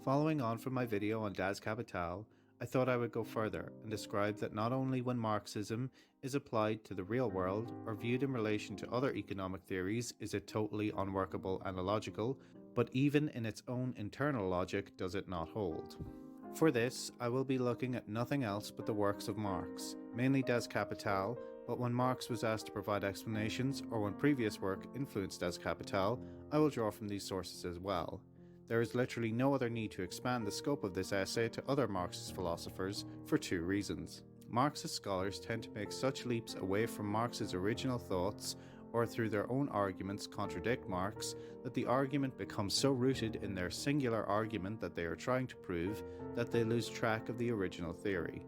Following on from my video on Das Kapital, I thought I would go further and describe that not only when Marxism is applied to the real world or viewed in relation to other economic theories is it totally unworkable and illogical, but even in its own internal logic does it not hold. For this, I will be looking at nothing else but the works of Marx, mainly Das Kapital, but when Marx was asked to provide explanations or when previous work influenced Das Kapital, I will draw from these sources as well. There is literally no other need to expand the scope of this essay to other Marxist philosophers for two reasons. Marxist scholars tend to make such leaps away from Marx's original thoughts or through their own arguments contradict Marx that the argument becomes so rooted in their singular argument that they are trying to prove that they lose track of the original theory.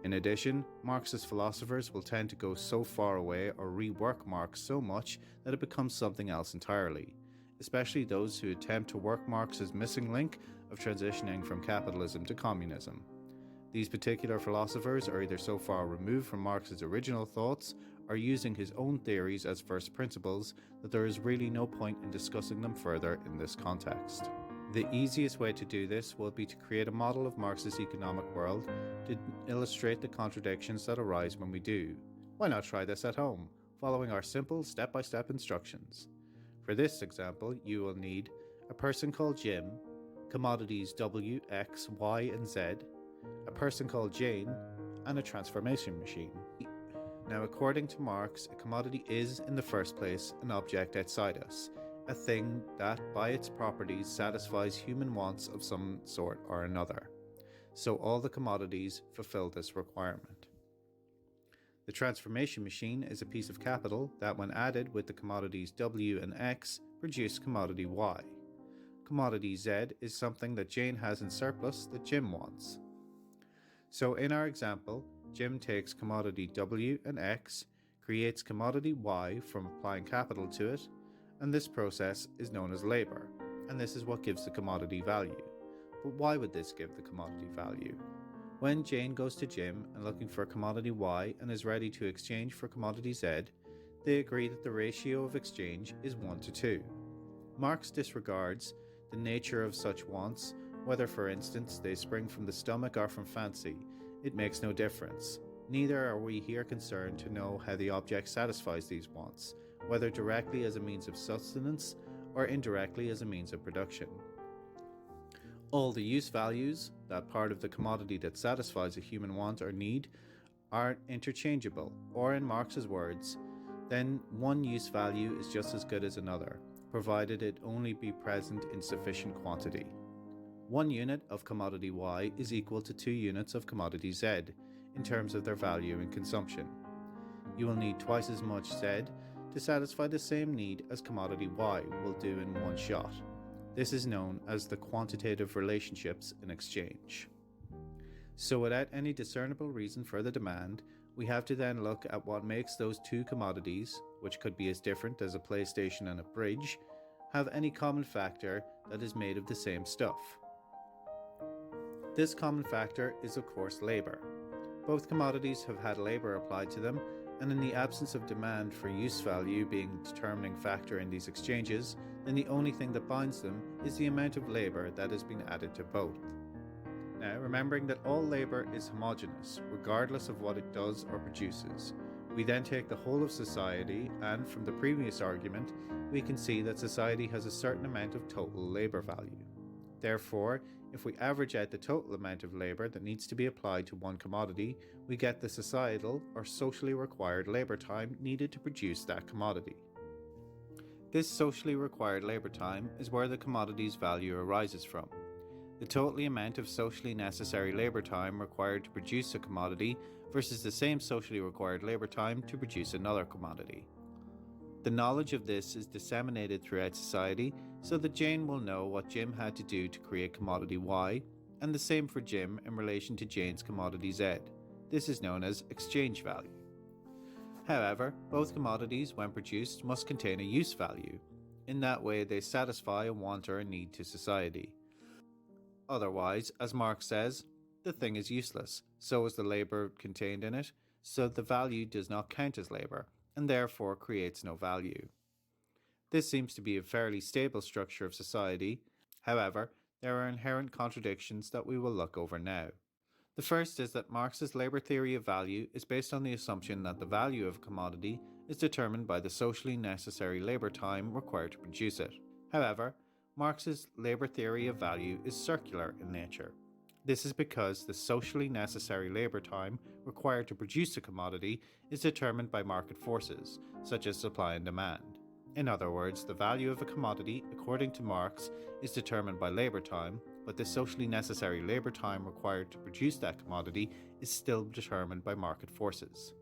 In addition, Marxist philosophers will tend to go so far away or rework Marx so much that it becomes something else entirely, especially those who attempt to work Marx's missing link of transitioning from capitalism to communism. These particular philosophers are either so far removed from Marx's original thoughts or using his own theories as first principles that there is really no point in discussing them further in this context. The easiest way to do this will be to create a model of Marx's economic world to illustrate the contradictions that arise when we do. Why not try this at home, following our simple step-by-step instructions? For this example, you will need a person called Jim, commodities W, X, Y, and Z, a person called Jane, and a transformation machine. Now, according to Marx, a commodity is, in the first place, an object outside us, a thing that, by its properties, satisfies human wants of some sort or another. So all the commodities fulfill this requirement. The transformation machine is a piece of capital that, when added with the commodities W and X, produce commodity Y. Commodity Z is something that Jane has in surplus that Jim wants. So in our example, Jim takes commodity W and X, creates commodity Y from applying capital to it, and this process is known as labor, and this is what gives the commodity value. But why would this give the commodity value? When Jane goes to Jim and looking for commodity Y and is ready to exchange for commodity Z, they agree that the ratio of exchange is 1 to 2. Marx disregards the nature of such wants, whether for instance they spring from the stomach or from fancy. It makes no difference. Neither are we here concerned to know how the object satisfies these wants, whether directly as a means of sustenance or indirectly as a means of production. All the use values, that part of the commodity that satisfies a human want or need, are interchangeable, or in Marx's words, then one use value is just as good as another, provided it only be present in sufficient quantity. 1 unit of commodity Y is equal to 2 units of commodity Z in terms of their value and consumption. You will need twice as much Z to satisfy the same need as commodity Y will do in one shot. This is known as the quantitative relationships in exchange. So without any discernible reason for the demand, we have to then look at what makes those two commodities, which could be as different as a PlayStation and a bridge, have any common factor that is made of the same stuff. This common factor is of course labor. Both commodities have had labor applied to them, and in the absence of demand for use value being the determining factor in these exchanges, then the only thing that binds them is the amount of labor that has been added to both. Now, remembering that all labor is homogeneous, regardless of what it does or produces, we then take the whole of society, and from the previous argument, we can see that society has a certain amount of total labor value. Therefore, if we average out the total amount of labor that needs to be applied to one commodity, we get the societal or socially required labor time needed to produce that commodity. This socially required labor time is where the commodity's value arises from. The total amount of socially necessary labor time required to produce a commodity versus the same socially required labor time to produce another commodity. The knowledge of this is disseminated throughout society so that Jane will know what Jim had to do to create commodity Y, and the same for Jim in relation to Jane's commodity Z. This is known as exchange value. However, both commodities, when produced, must contain a use value. In that way, they satisfy a want or a need to society. Otherwise, as Marx says, the thing is useless, so is the labor contained in it, so the value does not count as labor, and therefore creates no value. This seems to be a fairly stable structure of society. However, There are inherent contradictions that we will look over now. The first is that Marx's labor theory of value is based on the assumption that the value of a commodity is determined by the socially necessary labor time required to produce it. However, Marx's labor theory of value is circular in nature. This is because the socially necessary labor time required to produce a commodity is determined by market forces, such as supply and demand. In other words, the value of a commodity, according to Marx, is determined by labor time, but the socially necessary labor time required to produce that commodity is still determined by market forces.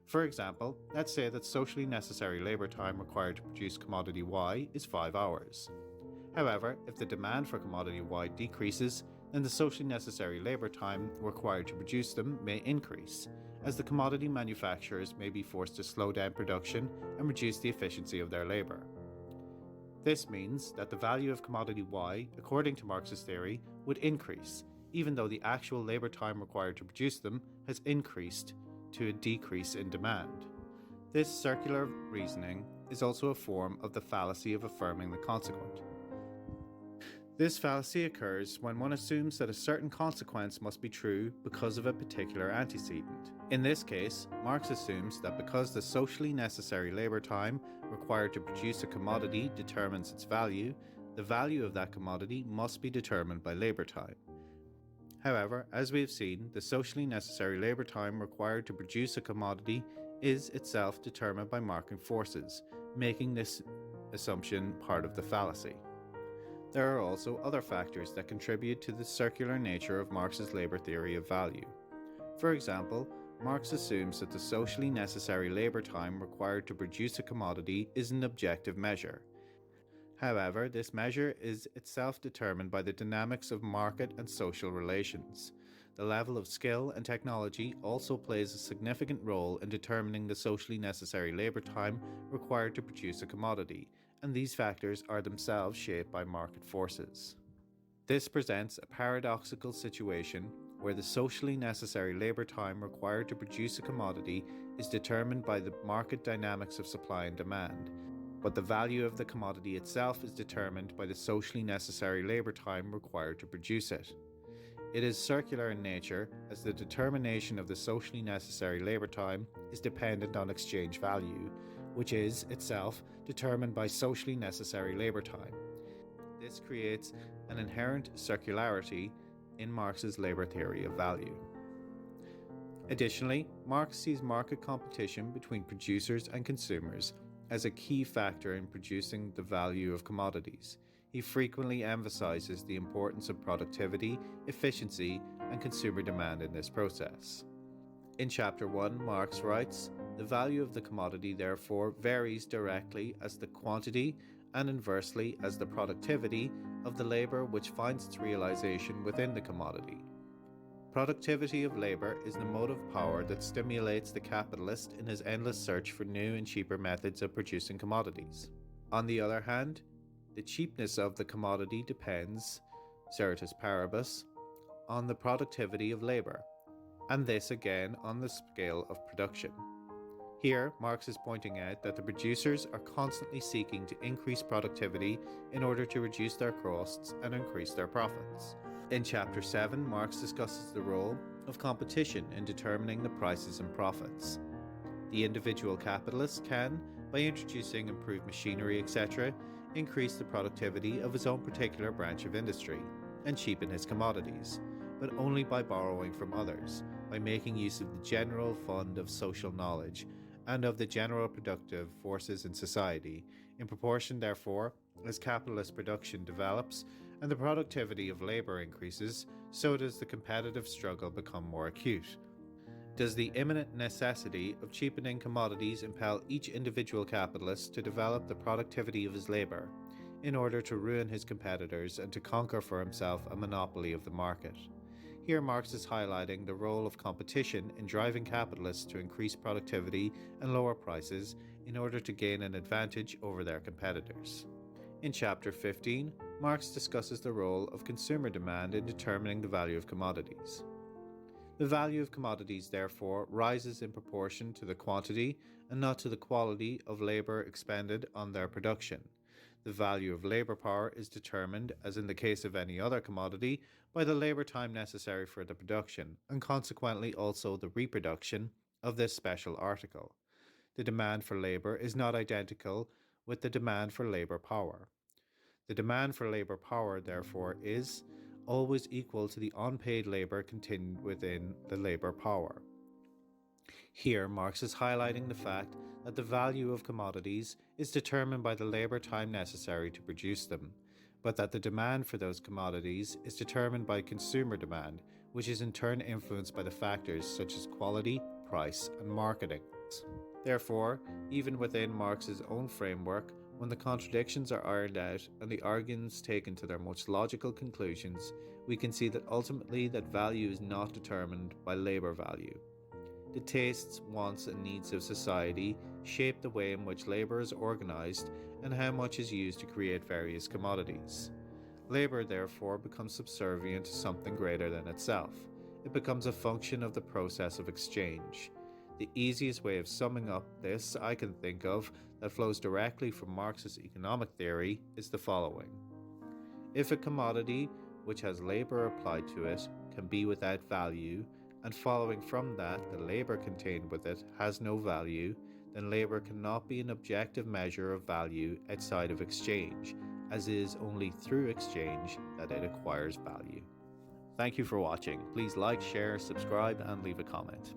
For example, let's say that socially necessary labor time required to produce commodity Y is 5 hours. However, if the demand for commodity Y decreases, then the socially necessary labor time required to produce them may increase, as the commodity manufacturers may be forced to slow down production and reduce the efficiency of their labor. This means that the value of commodity Y, according to Marx's theory, would increase, even though the actual labor time required to produce them has increased to a decrease in demand. This circular reasoning is also a form of the fallacy of affirming the consequent. This fallacy occurs when one assumes that a certain consequence must be true because of a particular antecedent. In this case, Marx assumes that because the socially necessary labor time required to produce a commodity determines its value, the value of that commodity must be determined by labor time. However, as we have seen, the socially necessary labor time required to produce a commodity is itself determined by market forces, making this assumption part of the fallacy. There are also other factors that contribute to the circular nature of Marx's labor theory of value. For example, Marx assumes that the socially necessary labor time required to produce a commodity is an objective measure. However, this measure is itself determined by the dynamics of market and social relations. The level of skill and technology also plays a significant role in determining the socially necessary labor time required to produce a commodity, and these factors are themselves shaped by market forces. This presents a paradoxical situation where the socially necessary labor time required to produce a commodity is determined by the market dynamics of supply and demand, but the value of the commodity itself is determined by the socially necessary labor time required to produce it. It is circular in nature, as the determination of the socially necessary labor time is dependent on exchange value, which is itself determined by socially necessary labor time. This creates an inherent circularity in Marx's labor theory of value. Additionally, Marx sees market competition between producers and consumers as a key factor in producing the value of commodities. He frequently emphasizes the importance of productivity, efficiency, and consumer demand in this process. In Chapter 1, Marx writes, "The value of the commodity therefore varies directly as the quantity and inversely as the productivity of the labor which finds its realization within the commodity. Productivity of labor is the motive power that stimulates the capitalist in his endless search for new and cheaper methods of producing commodities. On the other hand, the cheapness of the commodity depends, ceteris paribus, on the productivity of labor, and this again on the scale of production." Here, Marx is pointing out that the producers are constantly seeking to increase productivity in order to reduce their costs and increase their profits. In Chapter 7, Marx discusses the role of competition in determining the prices and profits. The individual capitalist can, by introducing improved machinery, etc., increase the productivity of his own particular branch of industry and cheapen his commodities, but only by borrowing from others, by making use of the general fund of social knowledge and of the general productive forces in society, in proportion, therefore, as capitalist production develops and the productivity of labor increases, so does the competitive struggle become more acute. Does the imminent necessity of cheapening commodities impel each individual capitalist to develop the productivity of his labor, in order to ruin his competitors and to conquer for himself a monopoly of the market? Here Marx is highlighting the role of competition in driving capitalists to increase productivity and lower prices in order to gain an advantage over their competitors. In Chapter 15, Marx discusses the role of consumer demand in determining the value of commodities. The value of commodities, therefore, rises in proportion to the quantity and not to the quality of labor expended on their production. The value of labor power is determined, as in the case of any other commodity, by the labor time necessary for the production, and consequently also the reproduction of this special article. The demand for labor is not identical with the demand for labor power. The demand for labor power, therefore, is always equal to the unpaid labor contained within the labor power. Here, Marx is highlighting the fact that the value of commodities is determined by the labor time necessary to produce them, but that the demand for those commodities is determined by consumer demand, which is in turn influenced by the factors such as quality, price, and marketing. Therefore, even within Marx's own framework, when the contradictions are ironed out and the arguments taken to their most logical conclusions, we can see that ultimately that value is not determined by labor value. The tastes, wants, and needs of society shape the way in which labor is organized and how much is used to create various commodities. Labor, therefore, becomes subservient to something greater than itself. It becomes a function of the process of exchange. The easiest way of summing up this I can think of that flows directly from Marx's economic theory is the following. If a commodity which has labor applied to it can be without value, and following from that the labor contained with it has no value, then labor cannot be an objective measure of value outside of exchange, as it is only through exchange that it acquires value. Thank you for watching. Please like, share, subscribe, and leave a comment.